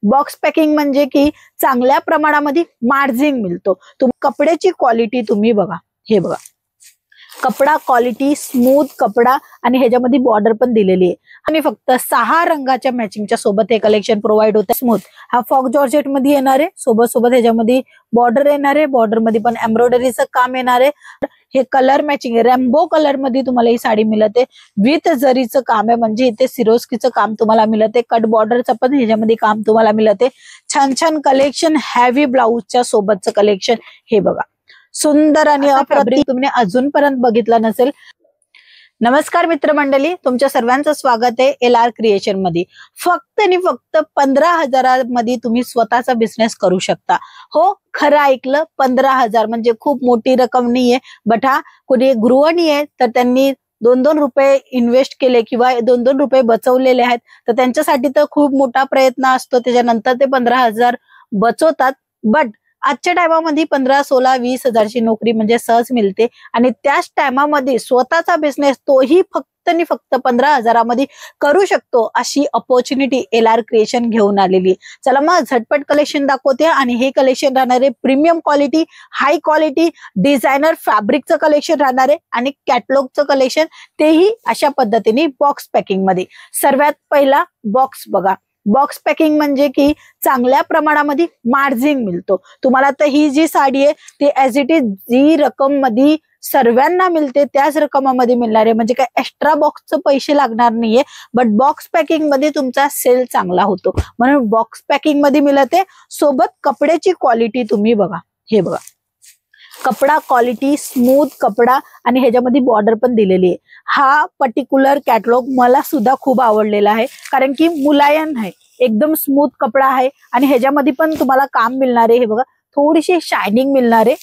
Box packing म्हणजे की चांगल्या प्रमाणामध्ये मार्जिन मिळतो. कपड्याची क्वालिटी तुम्ही बघा, हे बघा कपडा क्वालिटी स्मूथ कपडा आणि ह्याच्यामध्ये बॉर्डर पण दिलेली आहे आणि फक्त 6 रंगाच्या मॅचिंगच्या सोबत हे कलेक्शन प्रोव्हाइड होतं. स्मूथ हा फॉक जॉर्जेट मध्ये येणार आहे, सोबत ह्याच्यामध्ये बॉर्डर येणार आहे, बॉर्डर मध्ये पण एम्ब्रॉयडरीचं काम येणार आहे. हे कलर मॅचिंग रेम्बो कलर मध्ये तुम्हाला ही साडी मिळते विथ जरीचं काम आहे, म्हणजे इथे सिरोस्कीचं काम तुम्हाला मिळते, कट बॉर्डरचं पण ह्याच्यामध्ये काम तुम्हाला मिळते. छान छान कलेक्शन, हॅवी ब्लाऊजच्या सोबतचं कलेक्शन हे बघा सुंदर आणि अप्रतिम. तुम्ही अजूनपर्यंत बघितला नसेल. नमस्कार मित्रमंडळी, तुमच्या सर्वांचं स्वागत आहे LR क्रिएशन मध्ये. फक्त आणि फक्त 15,000 मध्ये तुम्ही स्वतःचा बिझनेस करू शकता. हो, खरं ऐकलं, 15,000 म्हणजे खूप मोठी रक्कम नाहीये. बट हा कोणी गृहिणी आहे तर त्यांनी 2-2 रुपये इन्व्हेस्ट केले किंवा 2-2 रुपये बचवलेले आहेत तर त्यांच्यासाठी तर खूप मोठा प्रयत्न असतो, त्याच्यानंतर ते 15,000 बचवतात. बट आजच्या टायमामध्ये 15, 16, 20,000ची नोकरी म्हणजे सहज मिळते आणि त्याच टायमामध्ये स्वतःचा बिझनेस तोही फक्त आणि फक्त 15,000 मध्ये करू शकतो, अशी अपॉर्च्युनिटी LR क्रिएशन घेऊन आलेली. चला मग झटपट कलेक्शन दाखवते आणि हे कलेक्शन राहणार आहे premium quality, high quality designer फॅब्रिकचं कलेक्शन राहणार आहे आणि कॅटलॉगचं कलेक्शन, तेही अशा पद्धतीने बॉक्स पॅकिंग मध्ये. सर्वात पहिला बॉक्स बघा. बॉक्स पॅकिंग म्हणजे की चांगल्या प्रमाणामध्ये मार्जिन मिळतो तुम्हाला. तर ही जी साडी आहे ती ऍज इट इज जी रक्कम मध्ये सर्वांना मिळते त्याच रकमामध्ये मिळणार आहे, म्हणजे काय एक्स्ट्रा बॉक्सचे पैसे लागणार नाहीये. बट बॉक्स पॅकिंग मध्ये तुमचा सेल चांगला होतो म्हणून बॉक्स पॅकिंग मध्ये मिळते. सोबत कपड्याची क्वालिटी तुम्ही बघा, हे बघा कपडा क्वालिटी स्मूथ कपडा आणि ह्याच्यामध्ये बॉर्डर पण दिलेली आहे. हा पर्टिक्युलर कॅटलॉग मला सुद्धा खूप आवडलेला आहे, कारण की मुलायम आहे, एकदम स्मूथ कपडा आहे आणि ह्याच्यामध्ये पण तुम्हाला काम मिळणार आहे. हे बघा थोडीशी शायनिंग मिळणार आहे,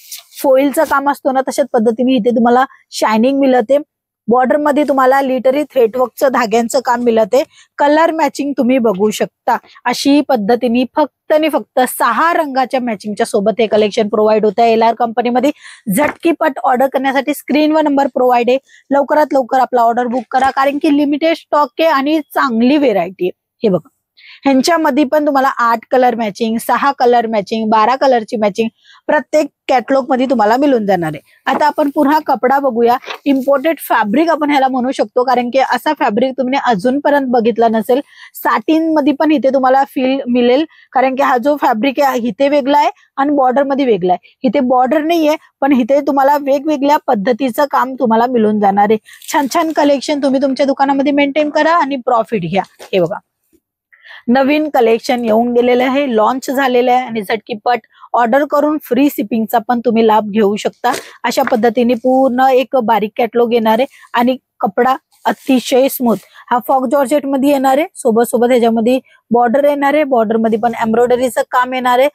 फोइलचं काम असतो ना तशाच पद्धतीने इथे तुम्हाला शायनिंग मिळते. बॉर्डर मध्ये तुम्हाला लिटरी थ्रेडवर्कचं धाग्यांचं काम मिळते. कलर मॅचिंग तुम्ही बघू शकता, अशी पद्धतीने फक्त आणि फक्त 6 रंगाच्या मॅचिंगच्या सोबत हे कलेक्शन प्रोव्हाइड होतं LR कंपनीमध्ये. झटकीपट ऑर्डर करण्यासाठी स्क्रीनवर नंबर प्रोव्हाइड आहे, लवकरात लवकर आपला ऑर्डर बुक करा, कारण की लिमिटेड स्टॉक आहे आणि चांगली व्हेरायटी आहे. हे बघा ह्यांच्यामध्ये पण तुम्हाला 8 कलर मॅचिंग, 6 कलर मॅचिंग, 12 कलरची मॅचिंग प्रत्येक कॅटलॉग मध्ये तुम्हाला मिळून जाणार आहे. आता आपण पुन्हा कपडा बघूया. इम्पोर्टेड फॅब्रिक आपण ह्याला म्हणू शकतो, कारण की असा फॅब्रिक तुम्ही अजूनपर्यंत बघितला नसेल. साटिन मध्ये पण इथे तुम्हाला फील मिळेल, कारण की हा जो फॅब्रिक आहे इथे वेगळा आहे आणि बॉर्डर मध्ये वेगळा आहे. इथे बॉर्डर नाहीये पण इथे तुम्हाला वेगवेगळ्या पद्धतीचं काम तुम्हाला मिळून जाणार आहे. छान छान कलेक्शन तुम्ही तुमच्या दुकानामध्ये मेंटेन करा आणि प्रॉफिट घ्या. हे बघा नवीन कलेक्शन येऊन गेलेलं आहे, लॉन्च झालेलं आहे आणि झटकीपट ऑर्डर करून फ्री शिपिंगचा पण तुम्ही लाभ घेऊ शकता. अशा पद्धतीने पूर्ण एक बारीक कॅटलॉग येणार आहे आणि कपडा अतिशय स्मूथ. हा फॉक जॉर्जेट मध्ये येणार आहे, सोबत ह्याच्यामध्ये बॉर्डर येणार आहे, बॉर्डर मध्ये पण एम्ब्रॉयडरीचं काम येणार आहे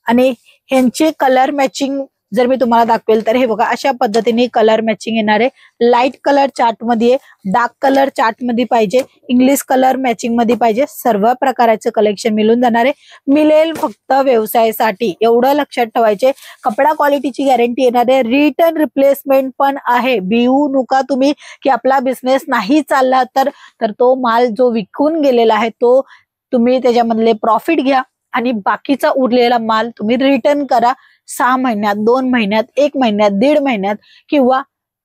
आणि ह्यांचे कलर मॅचिंग जर मी तुम्हाला दाखवेल तर हे बघा अशा पद्धतीने कलर मॅचिंग येणार आहे. लाईट कलर चार्ट मध्ये, डार्क कलर चार्ट मध्ये पाहिजे, इंग्लिश कलर मॅचिंग मध्ये पाहिजे, सर्व प्रकारचे कलेक्शन मिळून जाणार आहे. मिळेल फक्त व्यवसायासाठी, एवढं लक्षात ठेवायचे. कपडा क्वालिटीची गॅरंटी येणार आहे, रिटर्न रिप्लेसमेंट पण आहे. भिवू नका तुम्ही की आपला बिझनेस नाही चालला तर तो माल जो विकून गेलेला आहे तो तुम्ही त्याच्यामधले प्रॉफिट घ्या आणि बाकीचा उरलेला माल तुम्ही रिटर्न करा. 6 महिन्यात, 2 महिन्यात, 1 महिन्यात, 1.5 महिन्यात किंवा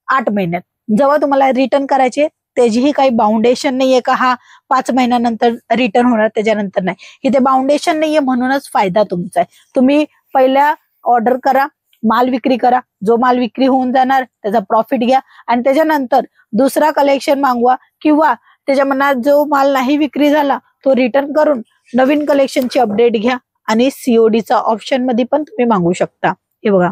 8 महिन्यात जेव्हा तुम्हाला रिटर्न करायचे त्याचीही काही बाउंडेशन नाहीये का हा 5 महिन्यानंतर रिटर्न होणार त्याच्यानंतर नाही. इथे बाउंडेशन नाहीये म्हणूनच फायदा तुमचा आहे. तुम्ही पहिल्या ऑर्डर करा, माल विक्री करा, जो माल विक्री होऊन जाणार त्याचा प्रॉफिट घ्या आणि त्याच्यानंतर दुसरा कलेक्शन मागवा किंवा त्याच्या मनात जो माल नाही विक्री झाला तो रिटर्न करून नवीन कलेक्शनची अपडेट घ्या आणि CODचा ऑप्शन मध्ये पण तुम्ही मागू शकता. हे बघा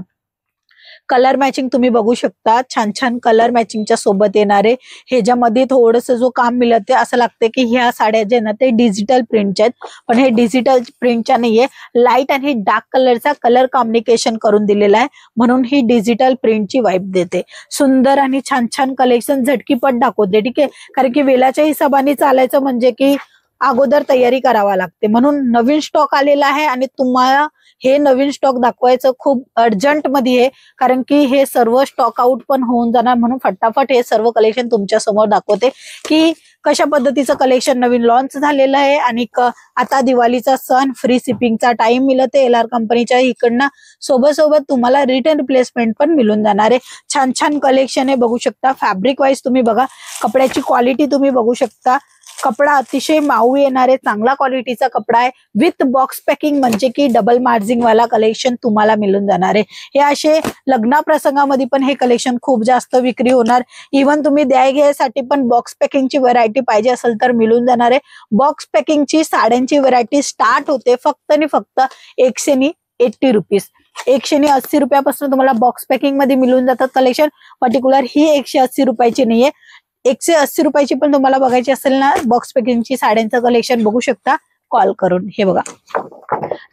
कलर मॅचिंग तुम्ही बघू शकता, छान छान कलर मॅचिंगच्या सोबत येणारे. ह्याच्यामध्ये थोडस जो काम मिळते असं लागते की ह्या साड्या जे ना ते डिजिटल प्रिंटच्या आहेत, पण हे डिजिटल प्रिंटच्या नाहीये. लाईट आणि डार्क कलरचा कलर कॉम्बिनेशन करून दिलेला आहे म्हणून ही डिजिटल प्रिंटची वाइब देते. सुंदर आणि छान छान कलेक्शन झटकीपट दाखवते. ठीक आहे, कारण की वेळाच्या हिशोबाने चालायचं म्हणजे की अगोदर तयारी करावा लागते, म्हणून नवीन स्टॉक आलेला आहे आणि तुम्हाला हे नवीन स्टॉक दाखवायचं खूप अर्जंट मध्ये आहे, कारण की हे सर्व स्टॉक आउट पण होऊन जाणार. म्हणून फटाफट हे सर्व कलेक्शन तुमच्या समोर दाखवते की कशा पद्धतीचं कलेक्शन नवीन लॉन्च झालेलं आहे आणि आता दिवाळीचा सण, फ्री शिपिंगचा टाइम मिळत आहे LR कंपनीच्या इकडनं. सोबत तुम्हाला रिटर्न रिप्लेसमेंट पण मिळून जाणार आहे. छान छान कलेक्शन आहे, बघू शकता. फॅब्रिक वाईज तुम्ही बघा, कपड्याची क्वालिटी तुम्ही बघू शकता. कपडा अतिशय माऊ येणारे चांगला क्वालिटीचा कपडा आहे विथ बॉक्स पॅकिंग, म्हणजे की डबल मार्जिंग वाला कलेक्शन तुम्हाला मिळून जाणार आहे. हे असे लग्न प्रसंगामध्ये पण हे कलेक्शन खूप जास्त विक्री होणार. इव्हन तुम्ही द्यायसाठी पण बॉक्स पॅकिंगची व्हरायटी पाहिजे असेल तर मिळून जाणार आहे. बॉक्स पॅकिंगची साड्यांची व्हरायटी स्टार्ट होते फक्त आणि फक्त 180 रुपीज. 180 रुपयापासून तुम्हाला बॉक्स पॅकिंग मध्ये मिळून जातात कलेक्शन. पर्टिक्युलर ही 180 रुपयाची नाहीये, 180 रुपयाची पण तुम्हाला बघायची असेल ना बॉक्स पॅकिंगची साड्यांचं कलेक्शन, बघू शकता कॉल करून. हे बघा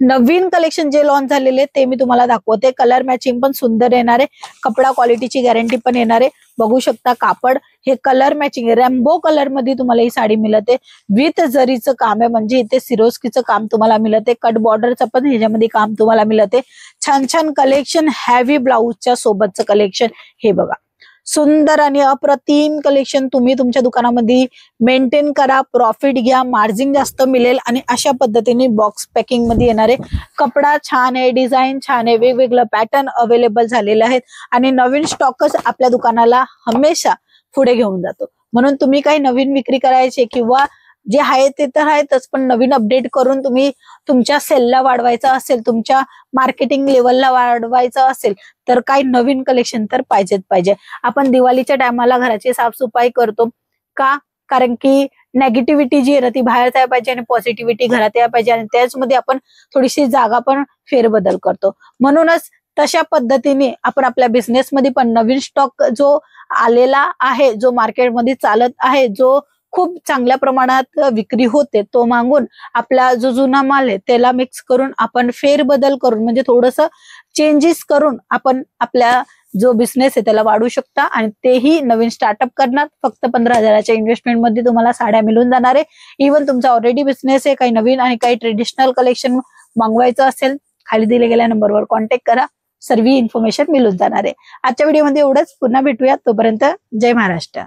नवीन कलेक्शन जे लॉन्च झालेले ते मी तुम्हाला दाखवते. कलर मॅचिंग पण सुंदर येणार आहे, कपडा क्वालिटीची गॅरंटी पण येणार आहे. बघू शकता कापड हे कलर मॅचिंग रेम्बो कलर मध्ये तुम्हाला ही साडी मिळते विथ जरीचं काम आहे, म्हणजे इथे सिरोस्कीचं काम तुम्हाला मिळते. कट बॉर्डरचं पण ह्याच्यामध्ये काम तुम्हाला मिळते. छान छान कलेक्शन, हॅवी ब्लाऊजच्या सोबतचं कलेक्शन. हे बघा सुंदर आणि अप्रतिम कलेक्शन तुम्ही तुमच्या दुकानामध्ये मेंटेन करा, प्रॉफिट घ्या, मार्जिन जास्त मिळेल. आणि अशा पद्धतीने बॉक्स पॅकिंग मध्ये येणारे कपडा छान आहे, डिझाईन छान आहे, वेगवेगळं पॅटर्न अवेलेबल झालेले आहेत आणि नवीन स्टॉकच आपल्या दुकानाला हमेशा पुढे घेऊन जातो. म्हणून तुम्ही काही नवीन विक्री करायचे किंवा जे आहे ते तर आहेतच, पण नवीन अपडेट करून तुम्ही तुमच्या सेलला वाढवायचा असेल, तुमच्या मार्केटिंग लेवलला वाढवायचं असेल तर काही नवीन कलेक्शन तर पाहिजेच पाहिजे. आपण दिवाळीच्या टायमाला घराची साफसफाई करतो का, कारण की नेगेटिव्हिटी जी आहे ना ती बाहेर जायला पाहिजे आणि पॉझिटिव्हिटी घरात यायला पाहिजे, आणि त्याचमध्ये आपण थोडीशी जागा पण फेरबदल करतो. म्हणूनच तशा पद्धतीने आपण आपल्या बिझनेसमध्ये पण नवीन स्टॉक जो आलेला आहे, जो मार्केटमध्ये चालत आहे, जो खूप चांगल्या प्रमाणात विक्री होते, तो मागून आपला जो जुना माल आहे त्याला मिक्स करून आपण फेरबदल करून, म्हणजे थोडस चेंजेस करून आपण आपल्या जो बिझनेस आहे त्याला वाढवू शकता. आणि तेही नवीन स्टार्टअप करणार. फक्त 15,000च्या इन्व्हेस्टमेंट मध्ये तुम्हाला साड्या मिळून जाणार आहे. इव्हन तुमचा ऑलरेडी बिझनेस आहे, काही नवीन आणि काही ट्रेडिशनल कलेक्शन मागवायचं असेल, खाली दिले गेल्या नंबरवर कॉन्टॅक्ट करा, सर्व इन्फॉर्मेशन मिळून जाणार आहे. आजच्या व्हिडिओमध्ये एवढंच. पुन्हा भेटूया, तोपर्यंत जय महाराष्ट्र.